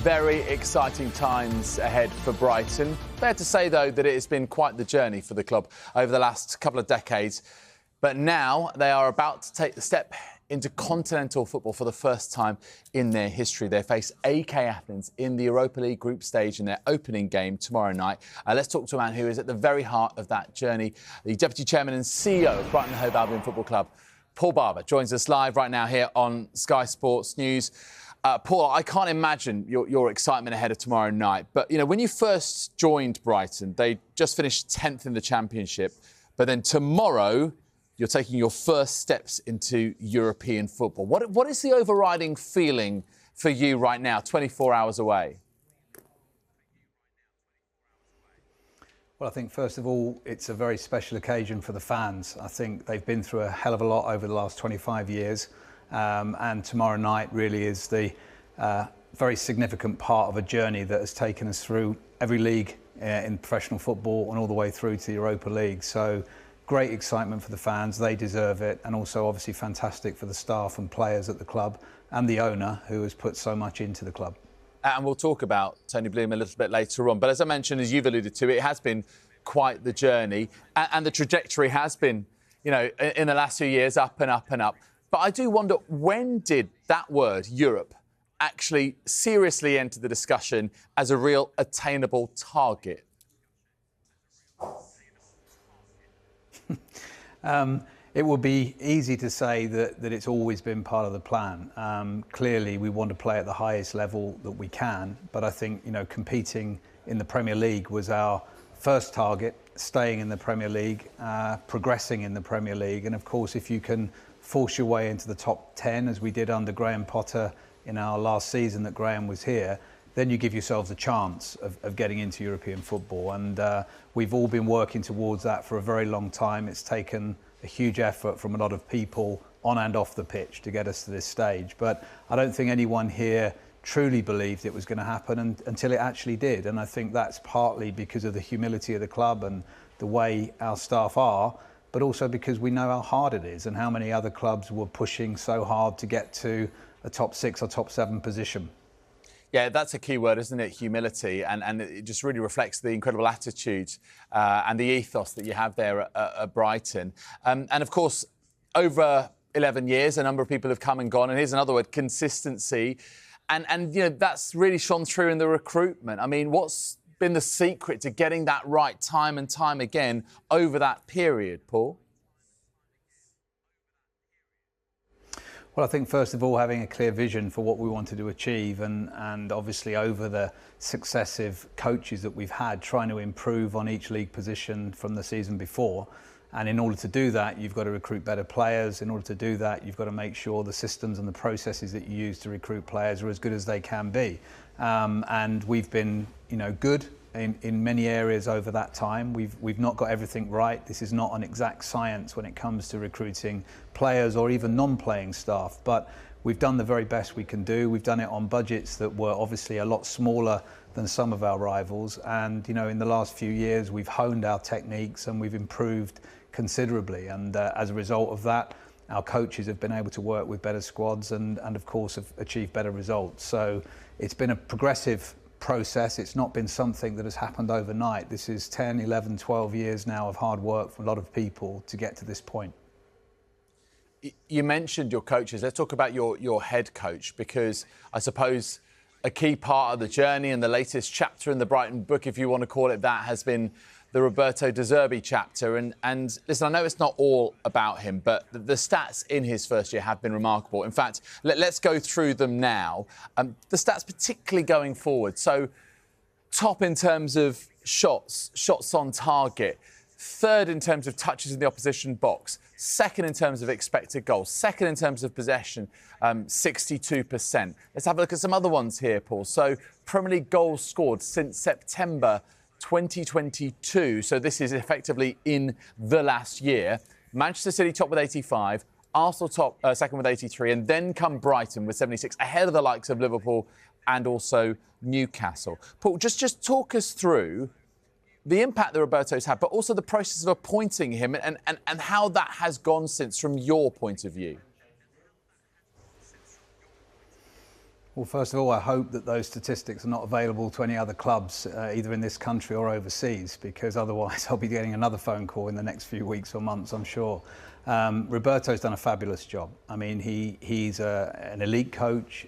very exciting times ahead for Brighton. Fair to say, though, that it has been quite the journey for the club over the last couple of decades. But now they are about to take the step into continental football for the first time in their history. They face AK Athens in the Europa League group stage in their opening game tomorrow night. Let's talk to a man who is at the very heart of that journey, the Deputy Chairman and CEO of Brighton Hove Albion Football Club, Paul Barber, joins us live right now here on Sky Sports News. Paul, I can't imagine your excitement ahead of tomorrow night. But, you know, when you first joined Brighton, they just finished 10th in the Championship. But then tomorrow, you're taking your first steps into European football. What is the overriding feeling for you right now, 24 hours away? Well, I think, first of all, it's a very special occasion for the fans. I think they've been through a hell of a lot over the last 25 years. And tomorrow night really is the very significant part of a journey that has taken us through every league in professional football and all the way through to the Europa League. So great excitement for the fans, they deserve it, and also obviously fantastic for the staff and players at the club and the owner who has put so much into the club. And we'll talk about Tony Bloom a little bit later on. But as I mentioned, as you've alluded to, it has been quite the journey, and the trajectory has been, you know, in the last few years, up and up and up. But I do wonder, when did that word, Europe, actually seriously enter the discussion as a real attainable target? It would be easy to say that it's always been part of the plan. Clearly, we want to play at the highest level that we can. But I think, you know, competing in the Premier League was our first target, staying in the Premier League, progressing in the Premier League. And of course, if you can force your way into the top 10, as we did under Graham Potter in our last season that Graham was here, then you give yourselves a chance of getting into European football. And we've all been working towards that for a very long time. It's taken a huge effort from a lot of people on and off the pitch to get us to this stage. But I don't think anyone here truly believed it was going to happen until it actually did. And I think that's partly because of the humility of the club and the way our staff are, but also because we know how hard it is and how many other clubs were pushing so hard to get to a top 6 or top 7 position. Yeah, that's a key word, isn't it? Humility. And it just really reflects the incredible attitude and the ethos that you have there at Brighton. And of course, over 11 years, a number of people have come and gone. And here's another word, consistency. And you know, that's really shone through in the recruitment. I mean, what's been the secret to getting that right time and time again over that period, Paul? Well, I think first of all, having a clear vision for what we wanted to achieve, and obviously over the successive coaches that we've had, trying to improve on each league position from the season before. And in order to do that, you've got to recruit better players. In order to do that, you've got to make sure the systems and the processes that you use to recruit players are as good as they can be. And we've been, you know, good in many areas over that time. We've not got everything right. This is not an exact science when it comes to recruiting players or even non-playing staff, but we've done the very best we can do. We've done it on budgets that were obviously a lot smaller than some of our rivals. And, you know, in the last few years, we've honed our techniques and we've improved considerably. And as a result of that, our coaches have been able to work with better squads and of course, have achieved better results. So it's been a progressive process. It's not been something that has happened overnight. This is 10, 11, 12 years now of hard work from a lot of people to get to this point. You mentioned your coaches. Let's talk about your head coach, because I suppose a key part of the journey and the latest chapter in the Brighton book, if you want to call it that, has been the Roberto De Zerbi chapter. And listen, I know it's not all about him, but the stats in his first year have been remarkable. In fact, let's go through them now. The stats particularly going forward. So top in terms of shots on target, third in terms of touches in the opposition box, second in terms of expected goals, second in terms of possession, 62%. Let's have a look at some other ones here, Paul. So Premier League goals scored since September 2022. So this is effectively in the last year. Manchester City top with 85, Arsenal top second with 83, and then come Brighton with 76, ahead of the likes of Liverpool and also Newcastle. Paul, just talk us through the impact that Roberto's had, but also the process of appointing him and how that has gone since, from your point of view. Well, first of all, I hope that those statistics are not available to any other clubs, either in this country or overseas, because otherwise I'll be getting another phone call in the next few weeks or months, I'm sure. Roberto's done a fabulous job. I mean, he's an elite coach.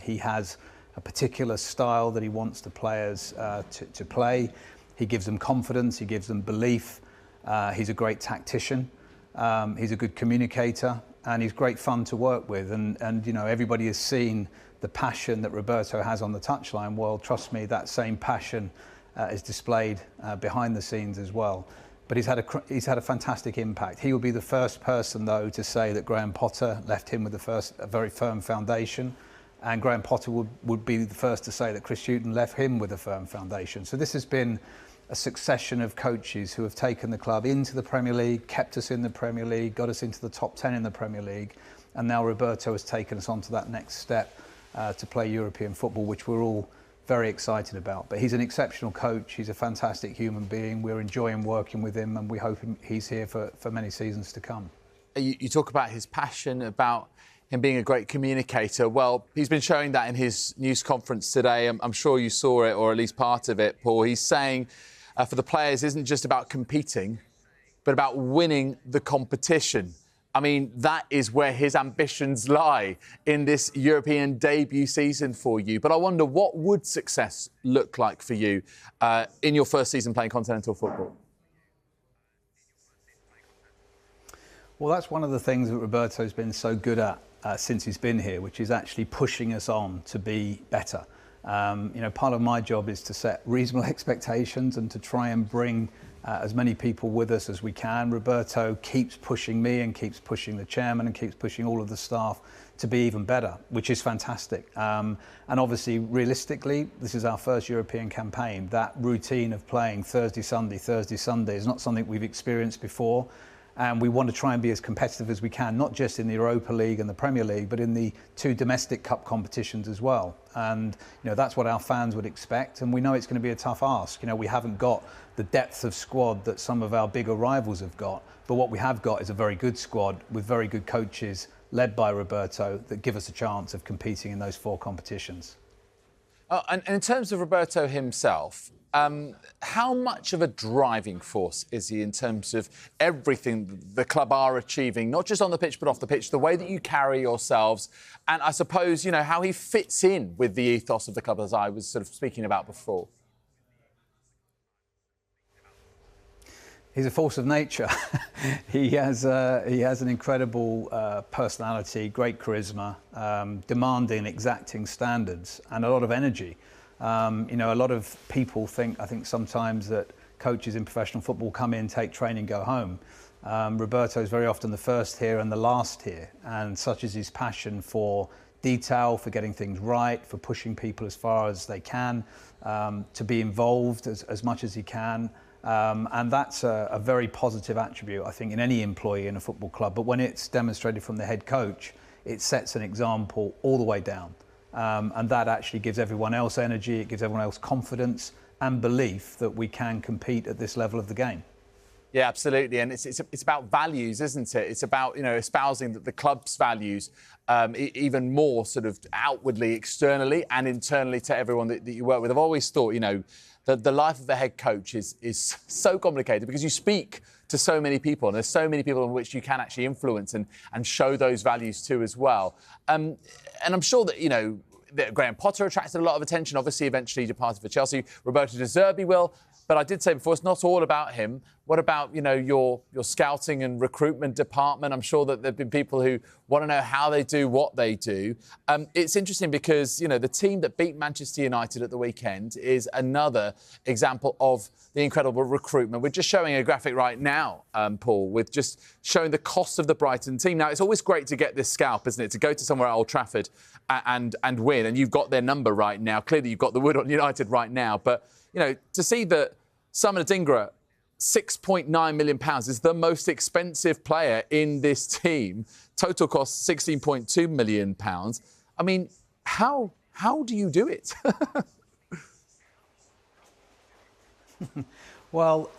He has a particular style that he wants the players to play. He gives them confidence, he gives them belief. He's a great tactician. He's a good communicator, and he's great fun to work with. And you know, everybody has seen the passion that Roberto has on the touchline. Well, trust me, that same passion is displayed behind the scenes as well. But he's had a fantastic impact. He will be the first person, though, to say that Graham Potter left him with a very firm foundation, and Graham Potter would be the first to say that Chris Hughton left him with a firm foundation. So this has been a succession of coaches who have taken the club into the Premier League, kept us in the Premier League, got us into the top 10 in the Premier League, and now Roberto has taken us on to that next step to play European football, which we're all very excited about. But he's an exceptional coach, he's a fantastic human being, we're enjoying working with him, and we hope he's here for many seasons to come. You talk about his passion, about him being a great communicator. Well, he's been showing that in his news conference today. I'm sure you saw it, or at least part of it, Paul. He's saying for the players, isn't just about competing, but about winning the competition. I mean, that is where his ambitions lie in this European debut season for you. But I wonder, what would success look like for you in your first season playing continental football? Well, that's one of the things that Roberto's been so good at since he's been here, which is actually pushing us on to be better. You know, part of my job is to set reasonable expectations and to try and bring as many people with us as we can. Roberto keeps pushing me and keeps pushing the chairman and keeps pushing all of the staff to be even better, which is fantastic. And obviously, realistically, this is our first European campaign. That routine of playing Thursday, Sunday is not something we've experienced before. And we want to try and be as competitive as we can, not just in the Europa League and the Premier League, but in the two domestic cup competitions as well. And you know, that's what our fans would expect. And we know it's going to be a tough ask. You know, we haven't got the depth of squad that some of our bigger rivals have got. But what we have got is a very good squad with very good coaches led by Roberto that give us a chance of competing in those four competitions. And in terms of Roberto himself, how much of a driving force is he in terms of everything the club are achieving, not just on the pitch but off the pitch, the way that you carry yourselves, and I suppose, you know, how he fits in with the ethos of the club, as I was sort of speaking about before? He's a force of nature. He has an incredible personality, great charisma, demanding, exacting standards, and a lot of energy. You know, a lot of people I think sometimes that coaches in professional football come in, take training, go home. Roberto is very often the first here and the last here, and such is his passion for detail, for getting things right, for pushing people as far as they can, to be involved as much as he can. And that's a very positive attribute, I think, in any employee in a football club. But when it's demonstrated from the head coach, it sets an example all the way down. And that actually gives everyone else energy, it gives everyone else confidence and belief that we can compete at this level of the game. Yeah, absolutely. And it's about values, isn't it? It's about, you know, espousing the club's values even more sort of outwardly, externally and internally to everyone that you work with. I've always thought, you know, that the life of the head coach is so complicated because you speak to so many people and there's so many people in which you can actually influence and show those values to as well. And I'm sure that, you know, that Graham Potter attracted a lot of attention, obviously eventually departed for Chelsea. Roberto De Zerbi will. But I did say before, it's not all about him. What about, you know, your scouting and recruitment department? I'm sure that there have been people who want to know how they do what they do. It's interesting because, you know, the team that beat Manchester United at the weekend is another example of the incredible recruitment. We're just showing a graphic right now, Paul, with just showing the cost of the Brighton team. Now, it's always great to get this scalp, isn't it, to go to somewhere at Old Trafford and win. And you've got their number right now. Clearly, you've got the wood on United right now. But, you know, to see that Simon Adingra, £6.9 million, is the most expensive player in this team. Total cost £16.2 million. I mean, how do you do it? Well,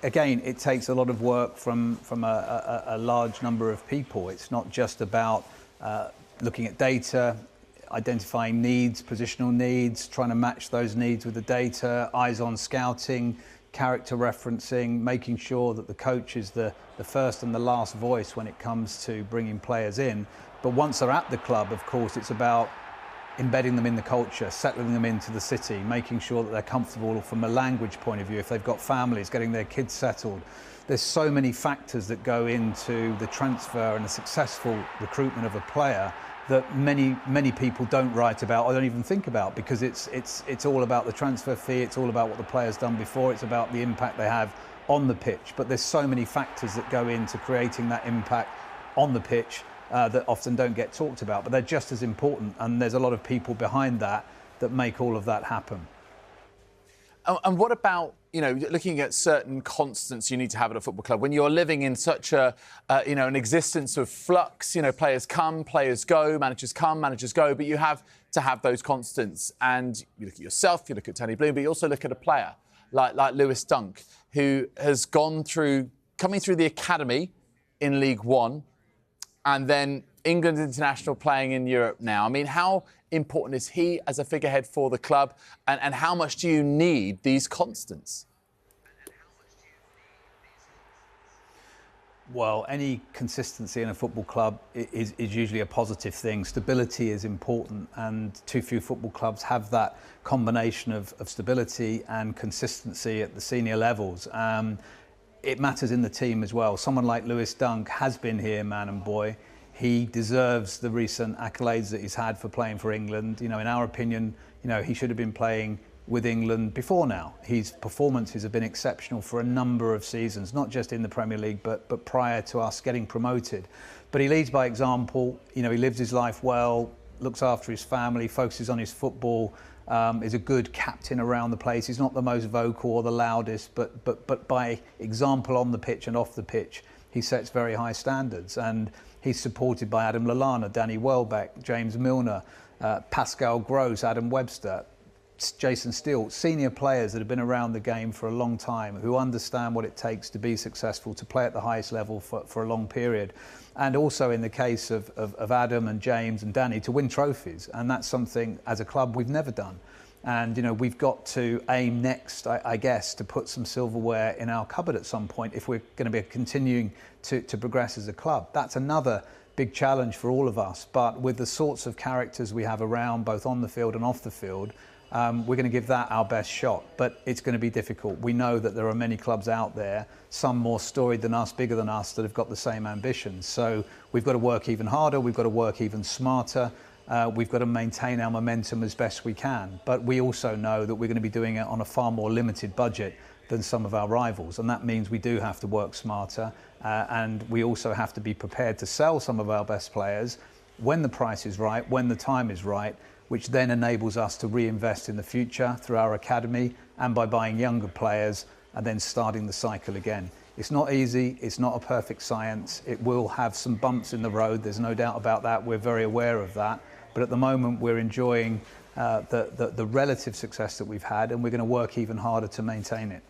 again, it takes a lot of work from a large number of people. It's not just about looking at data, identifying needs, positional needs, trying to match those needs with the data, eyes on scouting, character referencing, making sure that the coach is the first and the last voice when it comes to bringing players in. But once they're at the club, of course, it's about embedding them in the culture, settling them into the city, making sure that they're comfortable from a language point of view, if they've got families, getting their kids settled. There's so many factors that go into the transfer and the successful recruitment of a player that many people don't write about or don't even think about, because it's all about the transfer fee, it's all about what the player's done before, it's about the impact they have on the pitch. But there's so many factors that go into creating that impact on the pitch that often don't get talked about, but they're just as important, and there's a lot of people behind that make all of that happen. And what about, looking at certain constants you need to have at a football club when you're living in such an existence of flux? Players come, players go, managers come, managers go, but you have to have those constants. And you look at yourself, you look at Tony Bloom, but you also look at a player like Lewis Dunk, who has coming through the academy in League One, and then England international playing in Europe now. I mean, how important is he as a figurehead for the club, and how much do you need these constants? Well, any consistency in a football club is usually a positive thing. Stability is important, and too few football clubs have that combination of stability and consistency at the senior levels. It matters in the team as well. Someone like Lewis Dunk has been here, man and boy. He deserves the recent accolades that he's had for playing for England. In our opinion, he should have been playing with England before now. His performances have been exceptional for a number of seasons, not just in the Premier League, but prior to us getting promoted. But he leads by example. He lives his life well, looks after his family, focuses on his football, is a good captain around the place. He's not the most vocal or the loudest, but by example on the pitch and off the pitch, he sets very high standards. And he's supported by Adam Lallana, Danny Welbeck, James Milner, Pascal Gross, Adam Webster, Jason Steele, senior players that have been around the game for a long time, who understand what it takes to be successful, to play at the highest level for a long period. And also in the case of Adam and James and Danny, to win trophies. And that's something as a club we've never done. And we've got to aim next, I guess, to put some silverware in our cupboard at some point if we're going to be continuing to progress as a club. That's another big challenge for all of us. But with the sorts of characters we have around, both on the field and off the field, we're going to give that our best shot. But it's going to be difficult. We know that there are many clubs out there, some more storied than us, bigger than us, that have got the same ambitions. So we've got to work even harder. We've got to work even smarter. We've got to maintain our momentum as best we can. But we also know that we're going to be doing it on a far more limited budget than some of our rivals. And that means we do have to work smarter. And we also have to be prepared to sell some of our best players when the price is right, when the time is right, which then enables us to reinvest in the future through our academy and by buying younger players and then starting the cycle again. It's not easy, it's not a perfect science. It will have some bumps in the road, there's no doubt about that. We're very aware of that. But at the moment, we're enjoying the relative success that we've had, and we're going to work even harder to maintain it.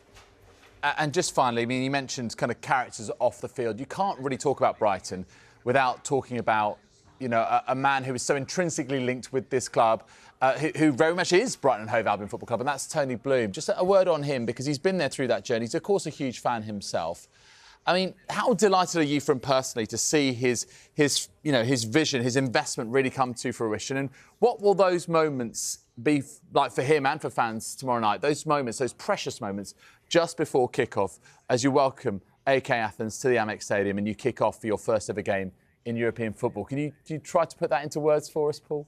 And just finally, I mean, you mentioned kind of characters off the field. You can't really talk about Brighton without talking about, a man who is so intrinsically linked with this club, who very much is Brighton and Hove Albion Football Club, and that's Tony Bloom. Just a word on him, because he's been there through that journey. He's, of course, a huge fan himself. I mean, how delighted are you from personally to see his vision, his investment really come to fruition? And what will those moments be like for him and for fans tomorrow night? Those moments, those precious moments, just before kick-off, as you welcome AK Athens to the Amex Stadium and you kick off for your first ever game in European football. Can you try to put that into words for us, Paul?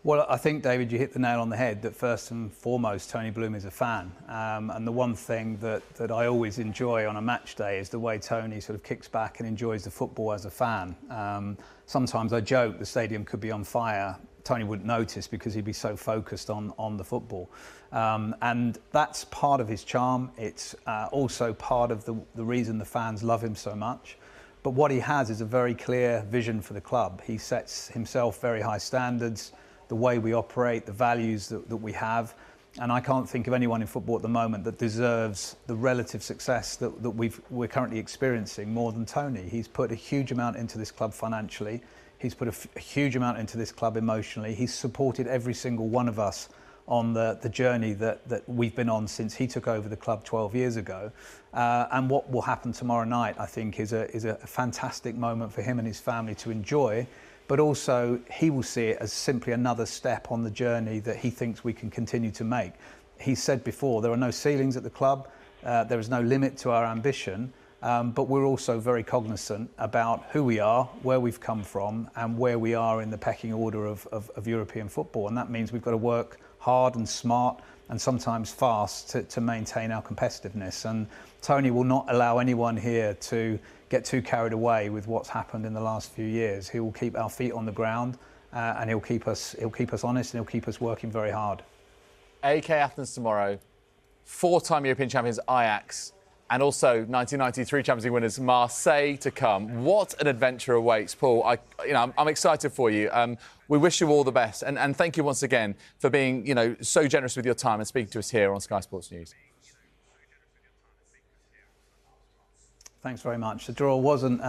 Well, I think, David, you hit the nail on the head that first and foremost, Tony Bloom is a fan. And the one thing that I always enjoy on a match day is the way Tony sort of kicks back and enjoys the football as a fan. Sometimes I joke the stadium could be on fire. Tony wouldn't notice because he'd be so focused on the football. And that's part of his charm. It's also part of the reason the fans love him so much. But what he has is a very clear vision for the club. He sets himself very high standards, the way we operate, the values that we have. And I can't think of anyone in football at the moment that deserves the relative success that we're currently experiencing more than Tony. He's put a huge amount into this club financially. He's put a huge amount into this club emotionally. He's supported every single one of us on the journey that we've been on since he took over the club 12 years ago. And what will happen tomorrow night, I think, is a fantastic moment for him and his family to enjoy. But also, he will see it as simply another step on the journey that he thinks we can continue to make. He said before, there are no ceilings at the club. There is no limit to our ambition. But we're also very cognizant about who we are, where we've come from, and where we are in the pecking order of European football. And that means we've got to work hard and smart and sometimes fast to maintain our competitiveness. And Tony will not allow anyone here to get too carried away with what's happened in the last few years. He will keep our feet on the ground, and he'll keep us honest, and he'll keep us working very hard. AEK Athens tomorrow, 4-time European champions Ajax, and also 1993 Champions League winners Marseille to come. What an adventure awaits, Paul. I'm excited for you. We wish you all the best, and thank you once again for being, so generous with your time and speaking to us here on Sky Sports News. Thanks very much. The draw wasn't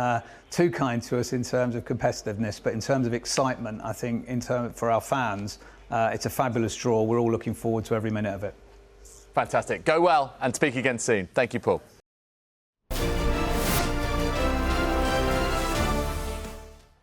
too kind to us in terms of competitiveness, but in terms of excitement, I think for our fans, it's a fabulous draw. We're all looking forward to every minute of it. Fantastic. Go well and speak again soon. Thank you, Paul.